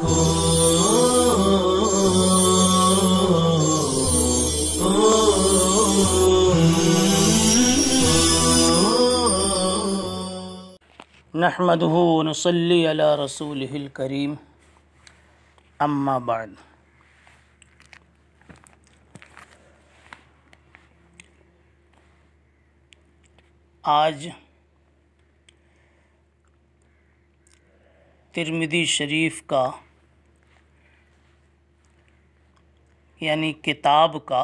نحمده ونصلي على رسوله الكريم اما بعد۔ آج ترمذی شریف کا یعنی کتاب کا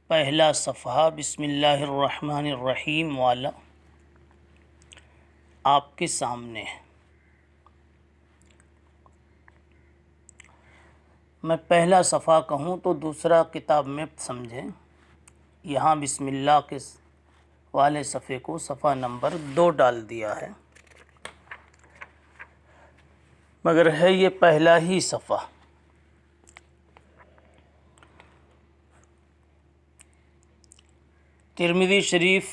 پہلا صفحہ بسم اللہ الرحمن الرحیم والا آپ کے سامنے ہے۔ میں پہلا صفحہ کہوں تو دوسرا کتاب میں سمجھیں، یہاں بسم اللہ کے والے صفحے کو صفحہ نمبر 2 ڈال دیا ہے، مگر ہے یہ پہلا ہی صفحہ۔ ترمذی شریف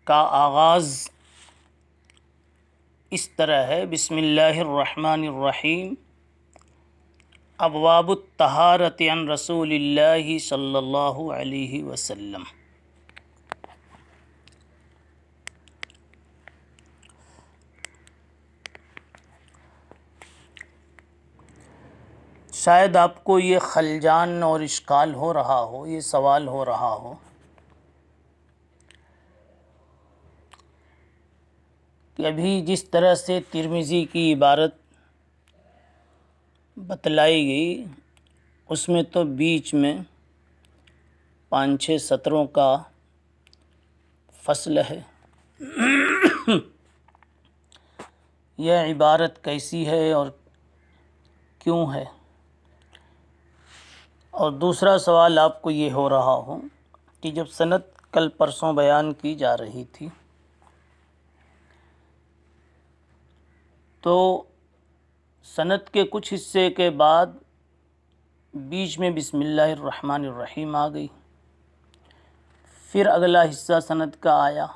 کا آغاز اس طرح ہے، بسم اللہ الرحمن الرحیم، ابواب الطہارۃ عن رسول اللہ صلی اللہ علیہ وسلم۔ شاید آپ کو یہ خلجان اور اشکال ہو رہا ہو، یہ سوال ہو رہا ہو کہ ابھی جس طرح سے ترمذی کی عبارت بتلائی گئی اس میں تو بیچ میں 5-6 سطروں کا فصل ہے، یہ عبارت کیسی ہے اور کیوں ہے؟ اور دوسرا سوال آپ کو یہ ہو رہا ہو کہ جب سند کل پرسوں بیان کی جا رہی تھی تو سند کے کچھ حصے کے بعد بیچ میں بسم اللہ الرحمن الرحیم آ گئی، پھر اگلا حصہ سند کا آیا۔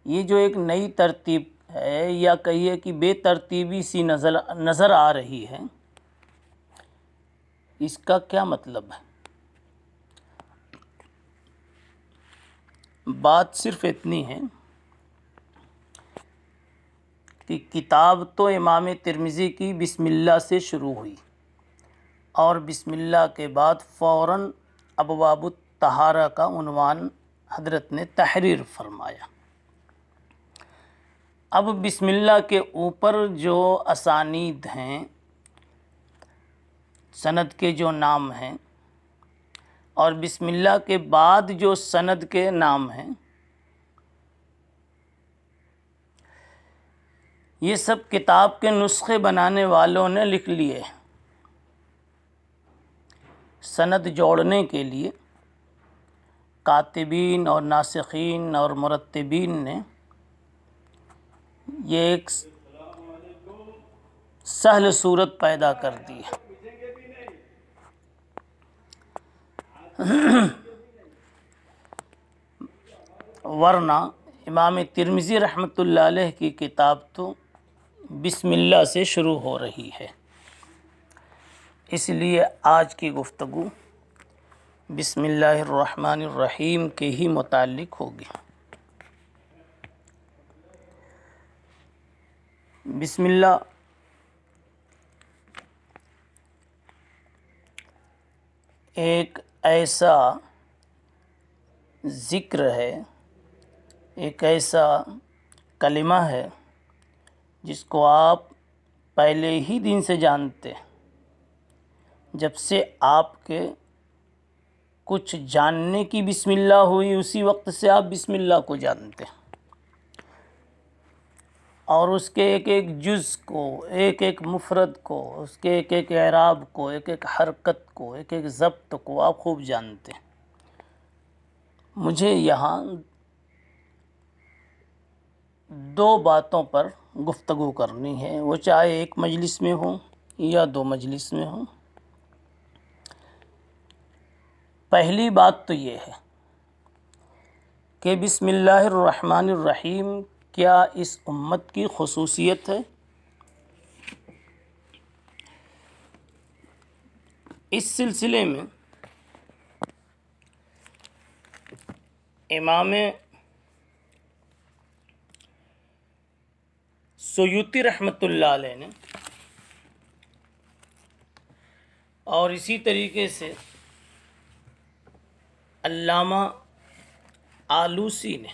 یہ جو ایک نئی ترتیب ہے یا کہیے کہ بے ترتیبی سی نظر آ رہی ہے، اس کا کیا مطلب ہے؟ بات صرف اتنی ہے کہ کتاب تو امام ترمذی کی بسم اللہ سے شروع ہوئی اور بسم اللہ کے بعد فوراً ابواب الطہارہ کا عنوان حضرت نے تحریر فرمایا۔ اب بسم اللہ کے اوپر جو اسانید ہیں، سند کے جو نام ہیں، اور بسم اللہ کے بعد جو سند کے نام ہیں، یہ سب کتاب کے نسخے بنانے والوں نے لکھ لیے۔ سند جوڑنے کے لیے کاتبین اور ناسخین اور مرتبین نے یہ ایک سہل صورت پیدا کر دی ہے۔ ورنہ امام ترمذی رحمۃ اللہ علیہ کی کتاب تو بسم اللہ سے شروع ہو رہی ہے، اس لیے آج کی گفتگو بسم اللہ الرحمن الرحیم کے ہی متعلق ہوگی۔ بسم اللہ ایک ایسا ذکر ہے، ایک ایسا کلمہ ہے جس کو آپ پہلے ہی دن سے جانتے ہیں، جب سے آپ کے کچھ جاننے کی بسم اللہ ہوئی اسی وقت سے آپ بسم اللہ کو جانتے ہیں، اور اس کے ایک ایک جز کو، ایک ایک مفرد کو، اس کے ایک ایک اعراب کو، ایک ایک حرکت کو، ایک ایک ضبط کو آپ خوب جانتے ہیں۔ مجھے یہاں 2 باتوں پر گفتگو کرنی ہے، وہ چاہے ایک مجلس میں ہوں یا 2 مجلس میں ہوں۔ پہلی بات تو یہ ہے کہ بسم اللہ الرحمن الرحیم کیا اس امت کی خصوصیت ہے؟ اس سلسلے میں امام سیوطی رحمۃ اللہ علیہ نے اور اسی طریقے سے علامہ آلوسی نے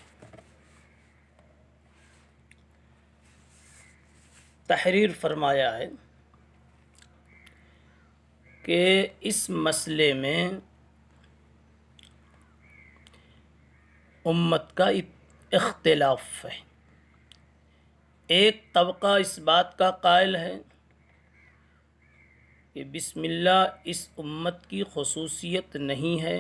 تحریر فرمایا ہے کہ اس مسئلے میں امت کا اختلاف ہے۔ ایک طبقہ اس بات کا قائل ہے کہ بسم اللہ اس امت کی خصوصیت نہیں ہے،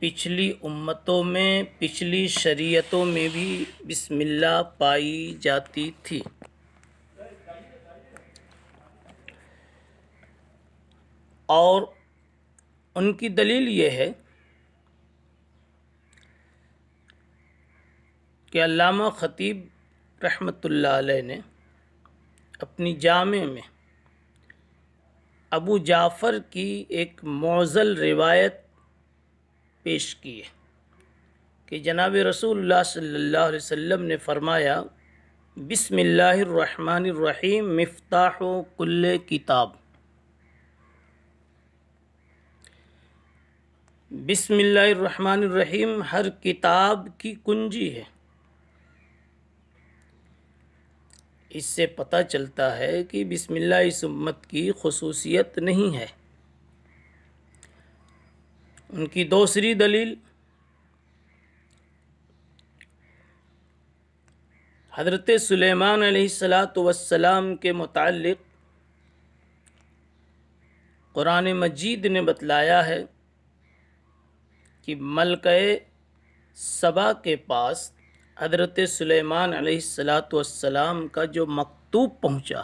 پچھلی امتوں میں، پچھلی شریعتوں میں بھی بسم اللہ پائی جاتی تھی۔ اور ان کی دلیل یہ ہے کہ علامہ خطیب رحمۃ اللہ علیہ نے اپنی جامع میں ابو جعفر کی ایک معضل روایت پیش کی ہے کہ جناب رسول اللہ صلی اللہ علیہ وسلم نے فرمایا بسم اللہ الرحمن الرحیم مفتاح کل کتاب، بسم اللہ الرحمن الرحیم ہر کتاب کی کنجی ہے۔ اس سے پتہ چلتا ہے کہ بسم اللہ اس امت کی خصوصیت نہیں ہے۔ ان کی دوسری دلیل حضرت سلیمان علیہ السلام کے متعلق قرآن مجید نے بتلایا ہے کہ ملکہ سبا کے پاس حضرت سلیمان علیہ السلام کا جو مکتوب پہنچا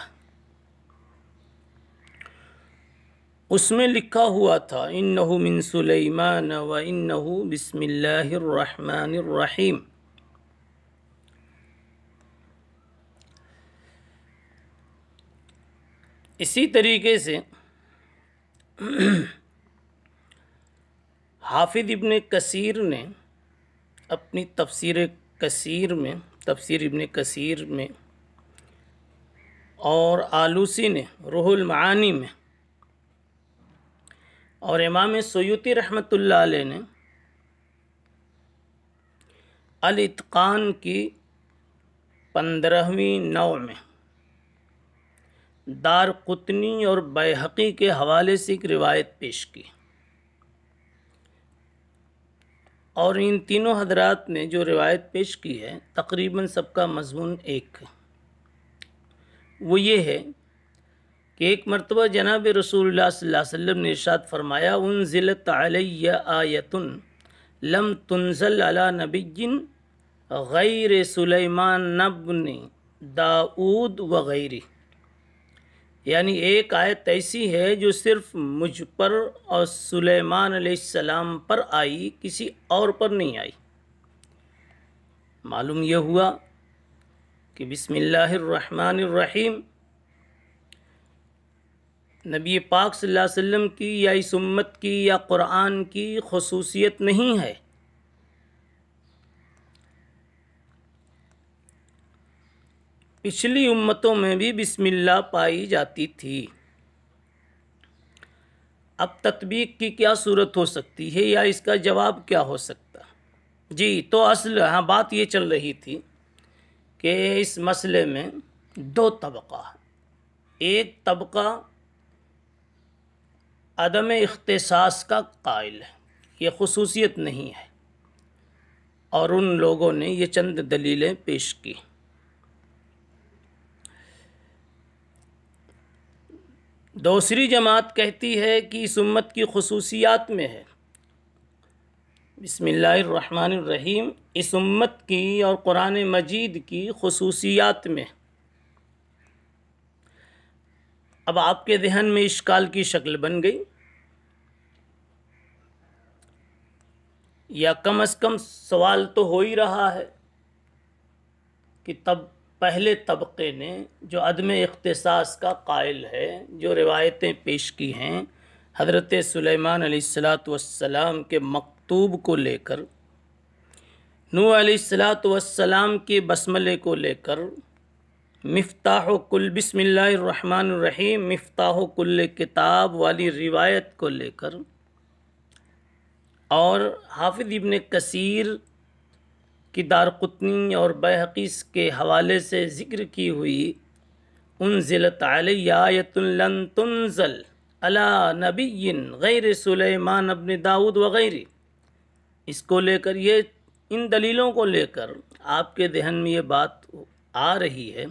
اس میں لکھا ہوا تھا انہ من سلیمان و انہ بسم اللہ الرحمن الرحیم۔ اسی طریقے سے حافظ ابن کثیر نے اپنی تفسیر ابن کثیر میں اور آلوسی نے روح المعانی میں اور امام سیوطی رحمۃ اللہ علیہ نے الاتقان کی 15ویں نوع میں دارقطنی اور بیہقی کے حوالے سے ایک روایت پیش کی، اور ان تینوں حضرات نے جو روایت پیش کی ہے تقریباً سب کا مضمون ایک ہے۔ وہ یہ ہے کہ ایک مرتبہ جناب رسول اللہ صلی اللہ علیہ وسلم نے ارشاد فرمایا انزلت علی آیۃ لم تنزل علی نبی غیر سلیمان ابن داؤد وغیرہ، یعنی ایک آیت ایسی ہے جو صرف مجھ پر اور سلیمان علیہ السلام پر آئی، کسی اور پر نہیں آئی۔ معلوم یہ ہوا کہ بسم اللہ الرحمن الرحیم نبی پاک صلی اللہ علیہ وسلم کی یا اس امت کی یا قرآن کی خصوصیت نہیں ہے۔ پچھلی امتوں میں بھی بسم اللہ پائی جاتی تھی۔ اب تطبیق کی کیا صورت ہو سکتی ہے یا اس کا جواب کیا ہو سکتا؟ جی تو اصل بات یہ چل رہی تھی کہ اس مسئلے میں دو طبقہ، ایک طبقہ عدم اختصاص کا قائل ہے، یہ خصوصیت نہیں ہے، اور ان لوگوں نے یہ چند دلیلیں پیش کی۔ دوسری جماعت کہتی ہے کہ اس امت کی خصوصیات میں ہے بسم اللہ الرحمن الرحیم، اس امت کی اور قرآن مجید کی خصوصیات میں۔ اب آپ کے ذہن میں اشکال کی شکل بن گئی، یا کم از کم سوال تو ہو ہی رہا ہے کہ تب پہلے طبقے نے جو عدم اختصاص کا قائل ہے، جو روایتیں پیش کی ہیں حضرت سلیمان علیہ السلام کے مکتوب کو لے کر، نوح علیہ السلام کے بسملے کو لے کر، مفتاح کل بسم اللہ الرحمن الرحیم مفتاح کل کتاب والی روایت کو لے کر، اور حافظ ابن کثیر کی دارقطنی اور بیہقی کے حوالے سے ذکر کی ہوئی انزلت علی آیۃ لن تنزل علی نبی غیر سلیمان ابن داؤد وغیرہ، اس کو لے کر، یہ ان دلیلوں کو لے کر آپ کے ذہن میں یہ بات آ رہی ہے،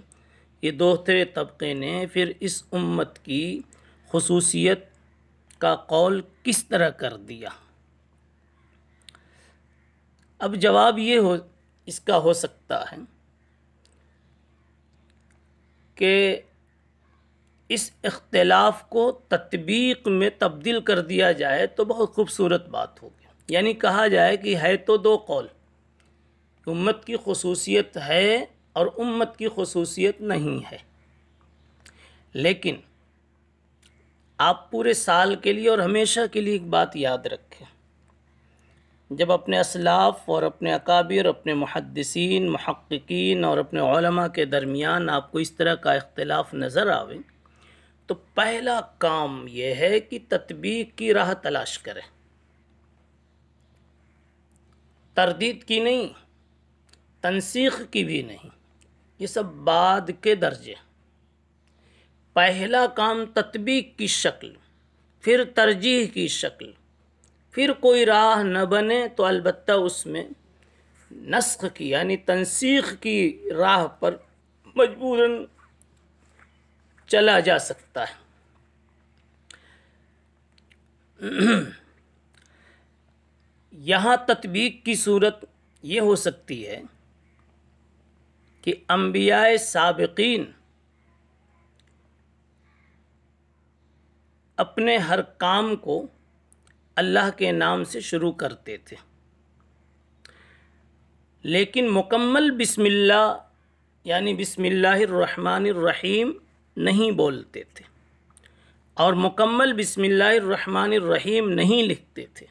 یہ دوسرے طبقے نے پھر اس امت کی خصوصیت کا قول کس طرح کر دیا؟ اب جواب یہ اس کا ہو سکتا ہے کہ اس اختلاف کو تطبیق میں تبدیل کر دیا جائے تو بہت خوبصورت بات ہوگی، یعنی کہا جائے کہ ہے تو دو قول، امت کی خصوصیت ہے اور امت کی خصوصیت نہیں ہے، لیکن آپ پورے سال کے لیے اور ہمیشہ کے لیے ایک بات یاد رکھیں، جب اپنے اسلاف اور اپنے اکابر، اپنے محدثین، محققین اور اپنے علماء کے درمیان آپ کو اس طرح کا اختلاف نظر آوے تو پہلا کام یہ ہے کہ تطبیق کی راہ تلاش کریں، تردید کی نہیں، تنسیخ کی بھی نہیں، یہ سب بعد کے درجے۔ پہلا کام تطبیق کی شکل، پھر ترجیح کی شکل، پھر کوئی راہ نہ بنے تو البتہ اس میں نسخ کی یعنی تنسیخ کی راہ پر مجبوراً چلا جا سکتا ہے۔ یہاں تطبیق کی صورت یہ ہو سکتی ہے کہ انبیاء سابقین اپنے ہر کام کو اللہ کے نام سے شروع کرتے تھے، لیکن مکمل بسم اللہ یعنی بسم اللہ الرحمن الرحیم نہیں بولتے تھے، اور مکمل بسم اللہ الرحمن الرحیم نہیں لکھتے تھے۔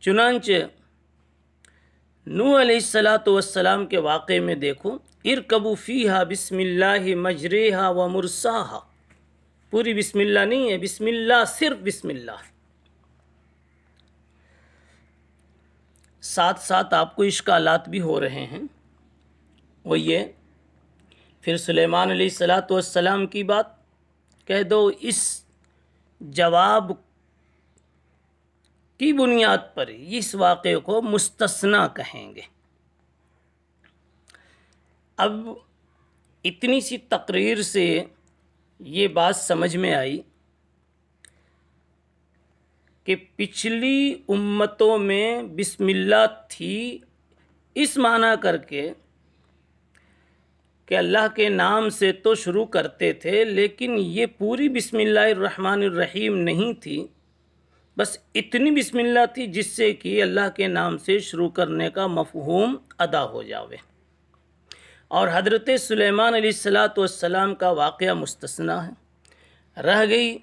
چنانچہ نوح علیہ السلام کے واقعے میں دیکھو، ارکبوا فیہا بسم اللہ مجریہا و مرساہا، پوری بسم اللہ نہیں ہے، بسم اللہ صرف بسم اللہ۔ ساتھ ساتھ آپ کو اشکالات بھی ہو رہے ہیں، وہ یہ پھر سلیمان علیہ السلام کی بات کہہ دو، اس جواب کی بنیاد پر اس واقعے کو مستثنیٰ کہیں گے۔ اب اتنی سی تقریر سے یہ بات سمجھ میں آئی کہ پچھلی امتوں میں بسم اللہ تھی اس معنی کر کے کہ اللہ کے نام سے تو شروع کرتے تھے، لیکن یہ پوری بسم اللہ الرحمن الرحیم نہیں تھی، بس اتنی بسم اللہ تھی جس سے کہ اللہ کے نام سے شروع کرنے کا مفہوم ادا ہو جاوے، اور حضرت سلیمان علیہ السلام کا واقعہ مستثنیٰ ہے۔ رہ گئی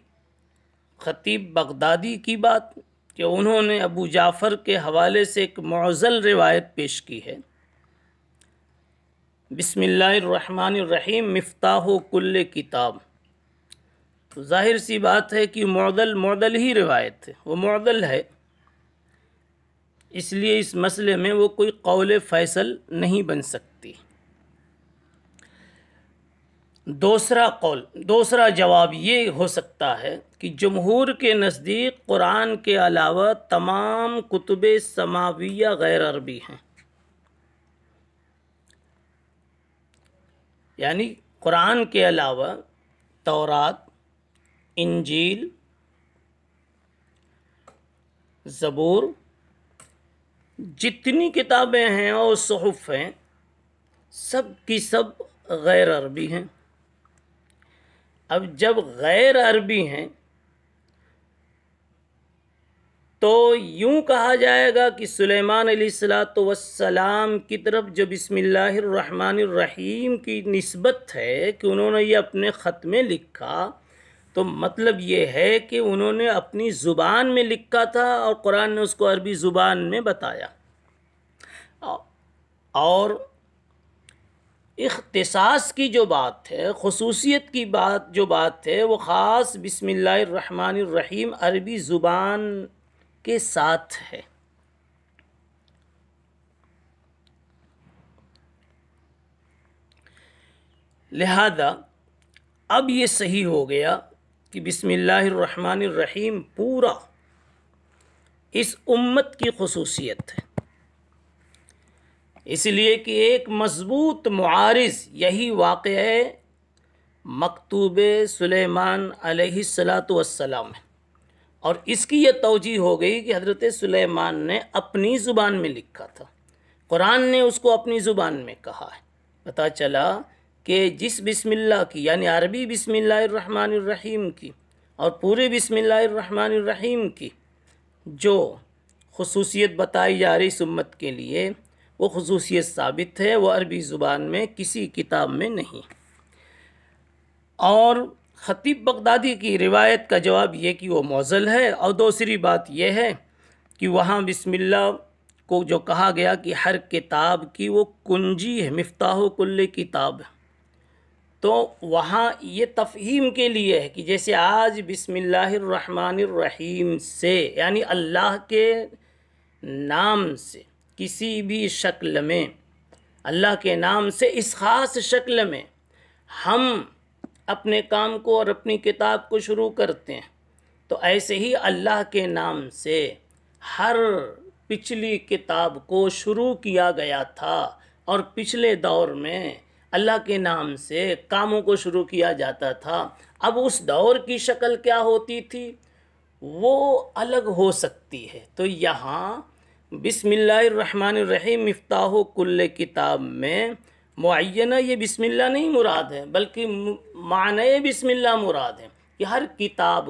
خطیب بغدادی کی بات کہ انہوں نے ابو جعفر کے حوالے سے ایک معضل روایت پیش کی ہے، بسم اللہ الرحمن الرحیم مفتاح کل کتاب، تو ظاہر سی بات ہے کہ معضل ہی روایت ہے، وہ معضل ہے، اس لیے اس مسئلے میں وہ کوئی قول فیصل نہیں بن سکتی۔ دوسرا جواب یہ ہو سکتا ہے کہ جمہور کے نزدیک قرآن کے علاوہ تمام کتب سماویہ غیر عربی ہیں، یعنی قرآن کے علاوہ تورات، انجیل، زبور، جتنی کتابیں ہیں اور صحف ہیں سب کی سب غیر عربی ہیں۔ اب جب غیر عربی ہیں تو یوں کہا جائے گا کہ سلیمان علیہ السلام کی طرف جو بسم اللہ الرحمن الرحیم کی نسبت ہے کہ انہوں نے یہ اپنے خط میں لکھا، تو مطلب یہ ہے کہ انہوں نے اپنی زبان میں لکھا تھا اور قرآن نے اس کو عربی زبان میں بتایا۔ اور اختصاص کی جو بات ہے، خصوصیت کی جو بات ہے، وہ خاص بسم اللہ الرحمن الرحیم عربی زبان کے ساتھ ہے۔ لہذا اب یہ صحیح ہو گیا کہ بسم اللہ الرحمن الرحیم پورا اس امت کی خصوصیت ہے، اس لیے کہ ایک مضبوط معارض یہی واقعہ مکتوب سلیمان علیہ السلام ہے، اور اس کی یہ توجیہ ہو گئی کہ حضرت سلیمان نے اپنی زبان میں لکھا تھا، قرآن نے اس کو اپنی زبان میں کہا ہے۔ پتہ چلا کہ جس بسم اللہ کی یعنی عربی بسم اللہ الرحمن الرحیم کی اور پورے بسم اللہ الرحمن الرحیم کی جو خصوصیت بتائی جا رہی اس امت کے لیے، وہ خصوصیت ثابت ہے، وہ عربی زبان میں کسی کتاب میں نہیں۔ اور خطیب بغدادی کی روایت کا جواب یہ کہ وہ معضل ہے، اور دوسری بات یہ ہے کہ وہاں بسم اللہ کو جو کہا گیا کہ ہر کتاب کی وہ کنجی ہے، مفتاح کل کتاب، تو وہاں یہ تفہیم کے لیے ہے کہ جیسے آج بسم اللہ الرحمن الرحیم سے یعنی اللہ کے نام سے کسی بھی شکل میں، اللہ کے نام سے اس خاص شکل میں ہم اپنے کام کو اور اپنی کتاب کو شروع کرتے ہیں، تو ایسے ہی اللہ کے نام سے ہر پچھلی کتاب کو شروع کیا گیا تھا، اور پچھلے دور میں اللہ کے نام سے کاموں کو شروع کیا جاتا تھا۔ اب اس دور کی شکل کیا ہوتی تھی وہ الگ ہو سکتی ہے، تو یہاں بسم اللہ الرحمن الرحیم مفتاح کل کتاب میں معینہ یہ بسم اللہ نہیں مراد ہے، بلکہ معنی بسم اللہ مراد ہے کہ ہر کتاب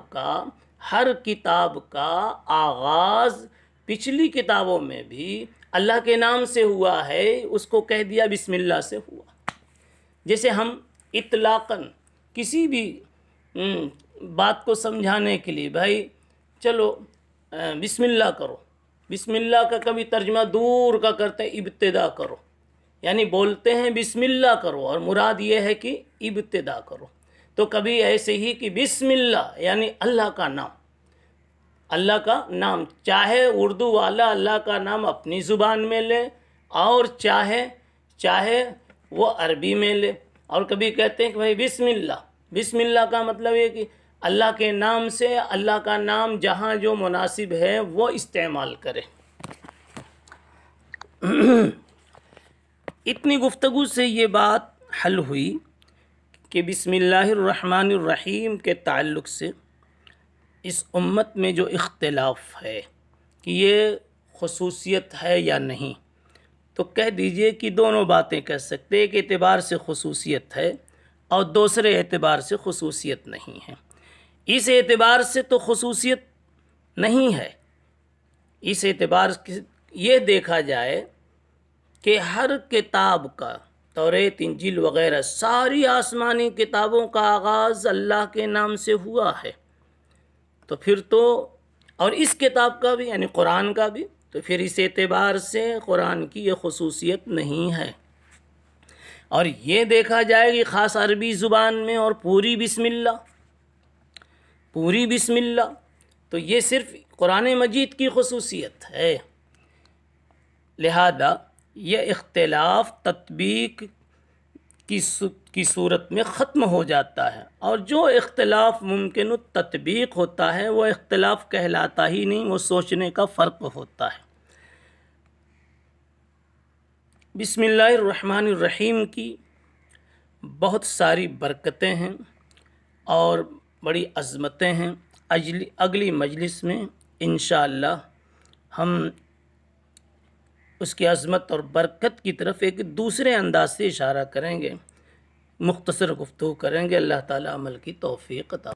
کا آغاز پچھلی کتابوں میں بھی اللہ کے نام سے ہوا ہے، اس کو کہہ دیا بسم اللہ سے ہوا۔ جیسے ہم اطلاقاً کسی بھی بات کو سمجھانے کے لیے بھائی چلو بسم اللہ کرو، بسم اللہ کا کبھی ترجمہ دور کا کرتے ہیں ابتدا کرو، یعنی بولتے ہیں بسم اللہ کرو اور مراد یہ ہے کہ ابتدا کرو۔ تو کبھی ایسے ہی کہ بسم اللہ یعنی اللہ کا نام، اللہ کا نام، چاہے اردو والا اللہ کا نام اپنی زبان میں لے اور چاہے وہ عربی میں لے، اور کبھی کہتے ہیں کہ بھائی بسم اللہ کا مطلب یہ کہ اللہ کے نام سے اللہ کا نام جہاں جو مناسب ہے وہ استعمال کرے۔ اتنی گفتگو سے یہ بات حل ہوئی کہ بسم اللہ الرحمن الرحیم کے تعلق سے اس امت میں جو اختلاف ہے کہ یہ خصوصیت ہے یا نہیں، تو کہہ دیجئے کہ دونوں باتیں کہہ سکتے، ایک اعتبار سے خصوصیت ہے اور دوسرے اعتبار سے خصوصیت نہیں ہے۔ اس اعتبار سے تو خصوصیت نہیں ہے، اس اعتبار سے یہ دیکھا جائے کہ ہر کتاب کا، توریت انجیل وغیرہ ساری آسمانی کتابوں کا آغاز اللہ کے نام سے ہوا ہے، تو پھر تو اور اس کتاب کا بھی یعنی قرآن کا بھی، تو پھر اس اعتبار سے قرآن کی یہ خصوصیت نہیں ہے۔ اور یہ دیکھا جائے کہ خاص عربی زبان میں اور پوری بسم اللہ، تو یہ صرف قرآن مجید کی خصوصیت ہے۔ لہذا یہ اختلاف تطبیق کی صورت میں ختم ہو جاتا ہے، اور جو اختلاف ممکن تطبیق ہوتا ہے وہ اختلاف کہلاتا ہی نہیں، وہ سوچنے کا فرق ہوتا ہے۔ بسم اللہ الرحمن الرحیم کی بہت ساری برکتیں ہیں اور بڑی عظمتیں ہیں۔ اگلی مجلس میں انشاءاللہ ہم اس کی عظمت اور برکت کی طرف ایک دوسرے انداز سے اشارہ کریں گے، مختصر گفتگو کریں گے۔ اللہ تعالی عمل کی توفیق عطا